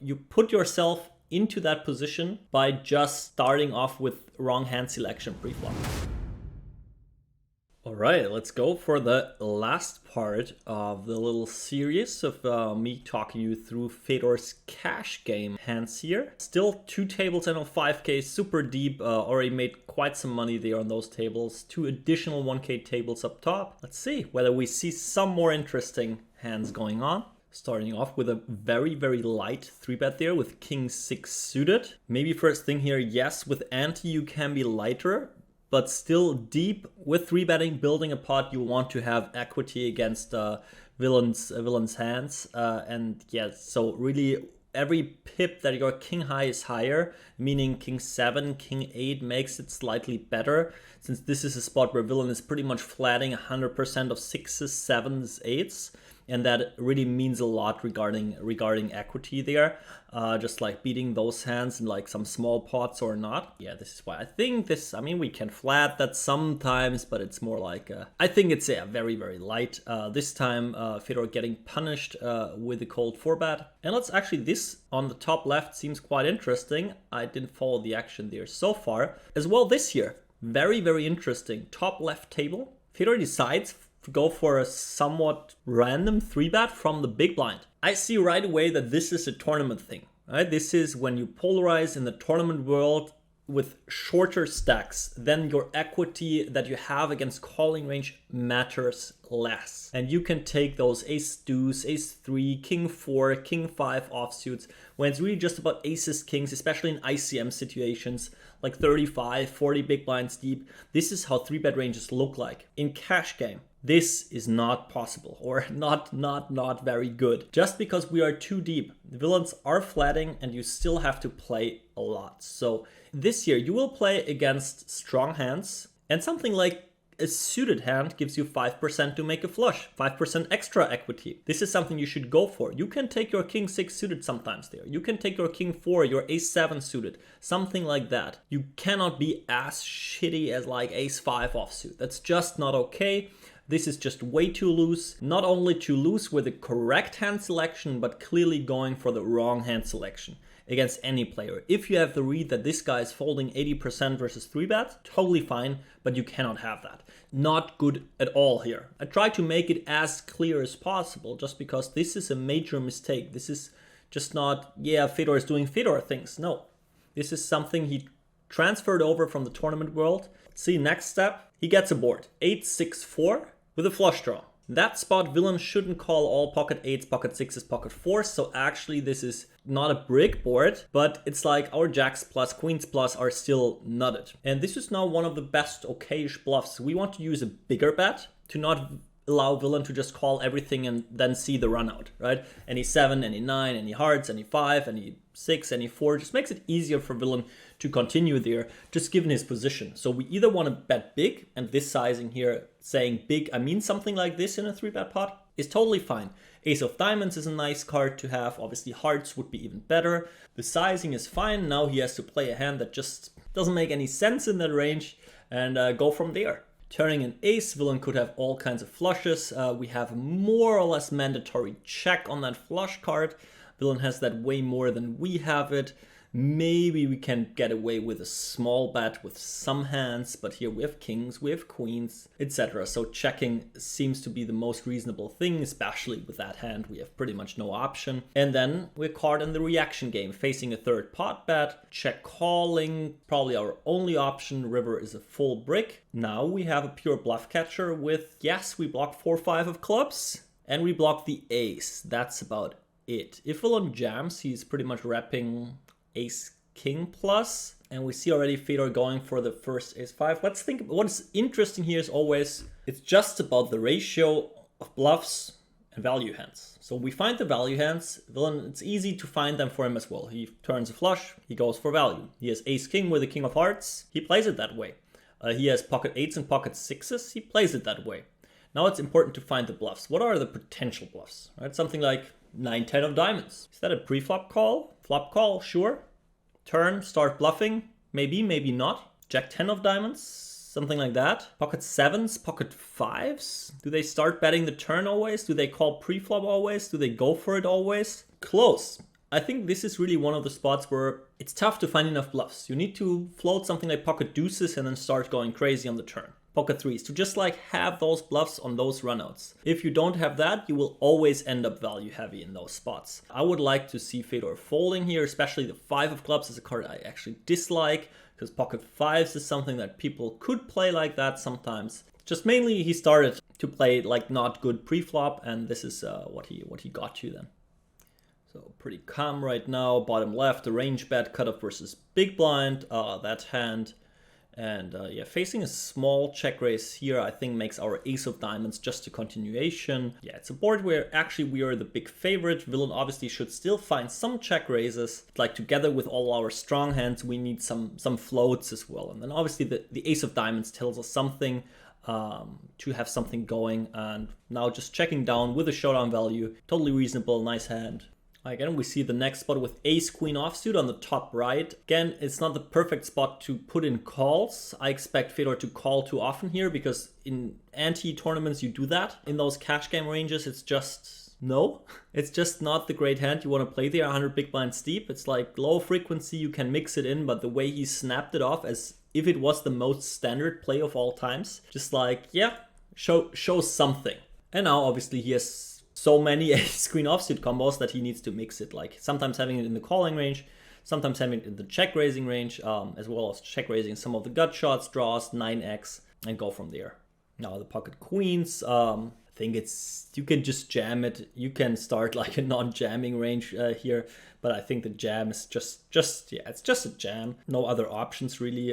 you put yourself into that position by just starting off with wrong hand selection pre-flop. All right, let's go for the last part of the little series of me talking you through Fedor's cash game hands here. Still 2 tables and a 5K, super deep, already made quite some money there on those tables. 2 additional 1K tables up top. Let's see whether we see some more interesting hands going on. Starting off with a very, very light 3-bet there with King 6 suited. Maybe first thing here, yes, with ante you can be lighter, but still deep with 3-betting, building a pot. You want to have equity against villain's hands. And yeah, so really every pip that your king high is higher, meaning king 7, king 8 makes it slightly better, since this is a spot where villain is pretty much flatting 100% of 6s, 7s, 8s. And that really means a lot regarding equity there. Just like beating those hands in like some small pots or not. Yeah, this is why I think this, I mean, we can flat that sometimes, but it's more like, I think it's very, very light. This time, Fedor getting punished with a cold 4-bet. And let's actually, this on the top left seems quite interesting. I didn't follow the action there so far. As well this here, very, very interesting. Top left table. Fedor decides to go for a somewhat random 3-bet from the big blind. I see right away that this is a tournament thing, right? This is when you polarize in the tournament world with shorter stacks, then your equity that you have against calling range matters less. And you can take those ace deuce, ace 3, king 4, king 5 offsuits when it's really just about aces, kings, especially in ICM situations like 35, 40 big blinds deep. This is how 3-bet ranges look like. In cash game, this is not possible, or not very good. Just because we are too deep, the villains are flatting and you still have to play a lot. So this year you will play against strong hands, and something like a suited hand gives you 5% to make a flush, 5% extra equity. This is something you should go for. You can take your king 6 suited sometimes there. You can take your king 4, your ace 7 suited, something like that. You cannot be as shitty as like ace 5 offsuit. That's just not okay. This is just way too loose. Not only too loose with the correct hand selection, but clearly going for the wrong hand selection against any player. If you have the read that this guy is folding 80% versus 3-bet, totally fine, but you cannot have that. Not good at all here. I try to make it as clear as possible just because this is a major mistake. This is just not, yeah, Fedor is doing Fedor things. No, this is something he transferred over from the tournament world. See, next step, he gets a board. 8-6-4 with a flush draw. That spot, villain shouldn't call all pocket 8s, pocket 6s, pocket 4s. So actually this is not a brick board, but it's like our jacks plus queens plus are still nutted. And this is now one of the best okayish bluffs. We want to use a bigger bet to not allow villain to just call everything and then see the run out, right? Any 7, any 9, any hearts, any 5, any 6, any 4, just makes it easier for villain to continue there, just given his position. So we either want to bet big, and this sizing here, saying big, I mean something like this in a 3-bet pot, is totally fine. Ace of diamonds is a nice card to have. Obviously hearts would be even better. The sizing is fine. Now he has to play a hand that just doesn't make any sense in that range and go from there. Turning an ace, villain could have all kinds of flushes. We have more or less mandatory check on that flush card. Villain has that way more than we have it. Maybe we can get away with a small bet with some hands, but here we have kings, we have queens, etc. So checking seems to be the most reasonable thing, especially with that hand. We have pretty much no option. And then we're caught in the reaction game, facing a third pot bet, check calling, probably our only option. River is a full brick. Now we have a pure bluff catcher with, yes, we block 4-5 of clubs, and we block the ace. That's about it. If villain jams, he's pretty much wrapping ace king plus, and we see already Fedor going for the first ace 5. Let's think, what is interesting here is always, it's just about the ratio of bluffs and value hands. So we find the value hands, villain, it's easy to find them for him as well. He turns a flush, he goes for value. He has ace king with a king of hearts, he plays it that way. He has pocket 8s and pocket 6s, he plays it that way. Now it's important to find the bluffs. What are the potential bluffs, right? Something like 9-10 of diamonds. Is that a pre-flop call? Flop call, sure. Turn, start bluffing, maybe, maybe not. Jack 10 of diamonds, something like that. Pocket 7s, pocket 5s. Do they start betting the turn always? Do they call pre-flop always? Do they go for it always? Close. I think this is really one of the spots where it's tough to find enough bluffs. You need to float something like pocket deuces and then start going crazy on the turn. Pocket threes, to just like have those bluffs on those runouts. If you don't have that, you will always end up value heavy in those spots. I would like to see Fedor folding here, especially the 5 of clubs is a card I actually dislike, because pocket fives is something that people could play like that sometimes. Just mainly he started to play like not good pre-flop, and this is what he got to then. So pretty calm right now. Bottom left, the range bet, cutoff versus big blind, that hand. And yeah, facing a small check raise here, I think makes our ace of diamonds just a continuation. Yeah, it's a board where actually we are the big favorite. Villain obviously should still find some check raises. Like together with all our strong hands, we need some floats as well. And then obviously the ace of diamonds tells us something to have something going. And now just checking down with a showdown value, totally reasonable, nice hand. Again, we see the next spot with ace queen offsuit on the top right. Again, it's not the perfect spot to put in calls. I expect Fedor to call too often here because in anti-tournaments you do that. In those cash game ranges, it's just no. It's just not the great hand you want to play there. 100 big blinds deep. It's like low frequency, you can mix it in, but the way he snapped it off as if it was the most standard play of all times, just like, yeah, show something. And now obviously he has so many ace queen offsuit combos that he needs to mix it, like sometimes having it in the calling range, sometimes having it in the check raising range, as well as check raising some of the gut shots, draws, 9x, and go from there. Now the pocket queens, I think you can just jam it. You can start like a non-jamming range here, but I think the jam is just yeah, it's just a jam. No other options really.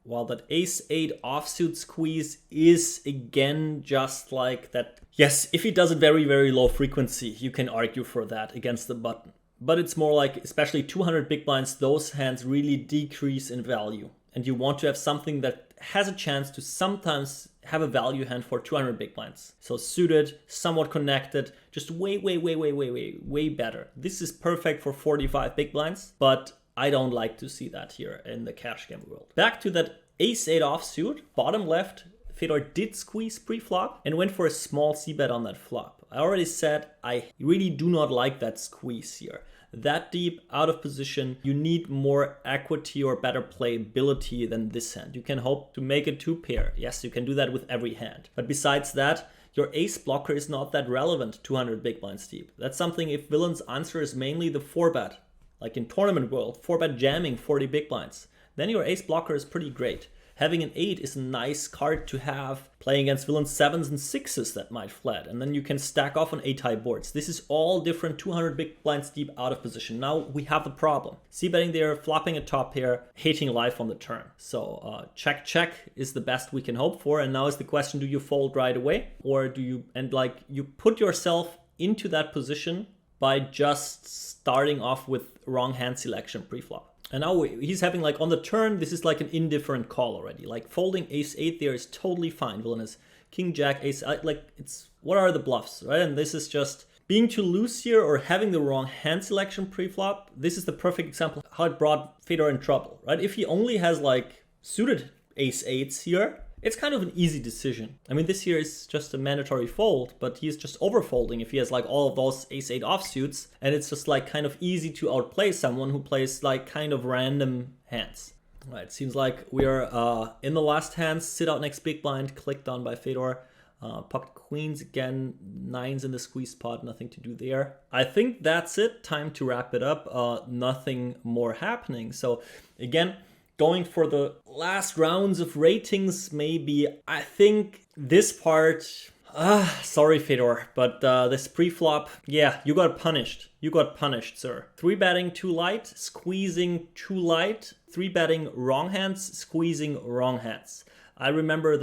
While that ace-8 offsuit squeeze is again just like that. Yes, if he does it very, very low frequency, you can argue for that against the button. But it's more like, especially 200 big blinds, those hands really decrease in value. And you want to have something that has a chance to sometimes have a value hand for 200 big blinds. So suited, somewhat connected, just way better. This is perfect for 45 big blinds, but I don't like to see that here in the cash game world. Back to that ace-8 offsuit, bottom left, Fedor did squeeze pre-flop and went for a small c-bet on that flop. I already said I really do not like that squeeze here. That deep, out of position, you need more equity or better playability than this hand. You can hope to make it 2-pair. Yes, you can do that with every hand. But besides that, your ace blocker is not that relevant, 200 big blinds deep. That's something if villain's answer is mainly the 4-bet, like in tournament world, 4-bet jamming 40 big blinds, then your ace blocker is pretty great. Having an 8 is a nice card to have playing against villains 7s and 6s that might flat. And then you can stack off on 8-high boards. This is all different 200 big blinds deep out of position. Now we have the problem. C-betting there, flopping a top pair, hating life on the turn. So check is the best we can hope for. And now is the question, do you fold right away? Or do you, and like you put yourself into that position by just starting off with wrong hand selection pre-flop. And now he's having like on the turn, this is like an indifferent call already. Like folding ace-8 there is totally fine. Villain is king, jack, ace, like it's, what are the bluffs, right? And this is just being too loose here or having the wrong hand selection pre-flop. This is the perfect example how it brought Fedor in trouble, right? If he only has like suited ace-8s here, it's kind of an easy decision. I mean, this here is just a mandatory fold, but he's just overfolding if he has like all of those ace-8 offsuits, and it's just like kind of easy to outplay someone who plays like kind of random hands. All right, seems like we're in the last hands. Sit out next big blind, clicked on by Fedor. Pocket queens again, 9s in the squeeze spot, nothing to do there. I think that's it. Time to wrap it up. Nothing more happening. So again, going for the last rounds of ratings, maybe. I think this part, sorry Fedor, but this pre-flop, yeah, you got punished. You got punished, sir. 3-betting too light, squeezing too light, 3-betting wrong hands, squeezing wrong hands. I remember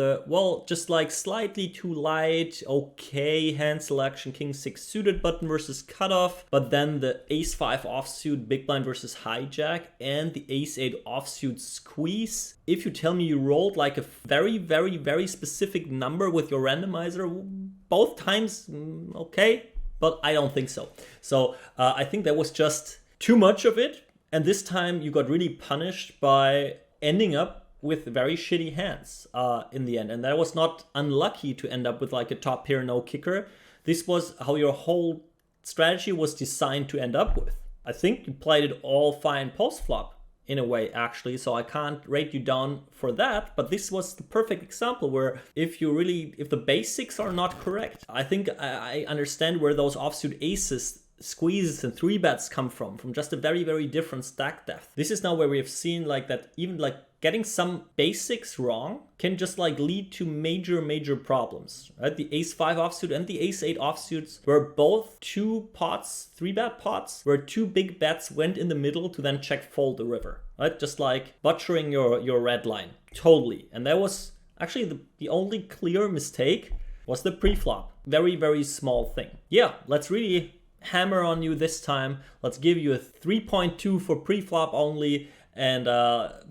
just like slightly too light, okay, hand selection, king 6 suited button versus cutoff, but then the ace 5 offsuit, big blind versus hijack, and the ace 8 offsuit squeeze. If you tell me you rolled like a very specific number with your randomizer, both times, okay, but I don't think so. So I think that was just too much of it, and this time you got really punished by ending up with very shitty hands in the end. And that was not unlucky to end up with like a top pair no kicker. This was how your whole strategy was designed to end up with. I think you played it all fine post-flop in a way, actually, so I can't rate you down for that, but this was the perfect example where if the basics are not correct, I think I understand where those offsuit aces, squeezes and 3-bets come from just a very, very different stack depth. This is now where we have seen like that even like getting some basics wrong can just like lead to major problems, right? The ace-5 offsuit and the ace-8 offsuits were both 2 pots, 3-bet pots, where 2 big bets went in the middle to then check fold the river, right? Just like butchering your red line, totally. And that was actually the only clear mistake was the pre-flop. Very, very small thing. Yeah, let's really hammer on you this time. Let's give you a 3.2 for pre-flop only. And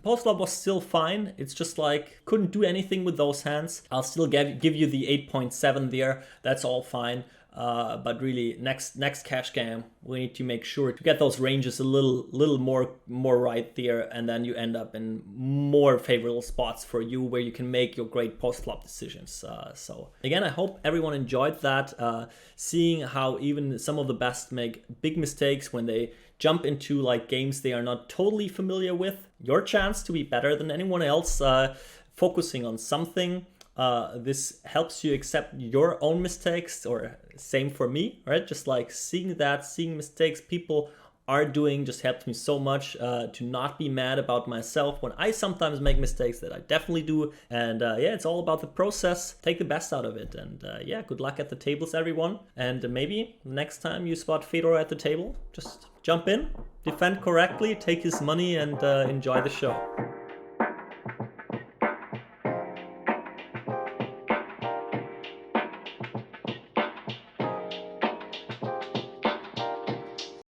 post-flop was still fine. It's just like, couldn't do anything with those hands. I'll still give you the 8.7 there. That's all fine. But really, next cash game, we need to make sure to get those ranges a little more right there, and then you end up in more favorable spots for you where you can make your great post-flop decisions. So again, I hope everyone enjoyed that, seeing how even some of the best make big mistakes when they jump into like games they are not totally familiar with. Your chance to be better than anyone else, focusing on something. This helps you accept your own mistakes, or same for me, right? Just like seeing mistakes people are doing just helps me so much to not be mad about myself when I sometimes make mistakes that I definitely do. And yeah, it's all about the process. Take the best out of it. And yeah, good luck at the tables, everyone. And maybe next time you spot Fedor at the table, just jump in, defend correctly, take his money, and enjoy the show.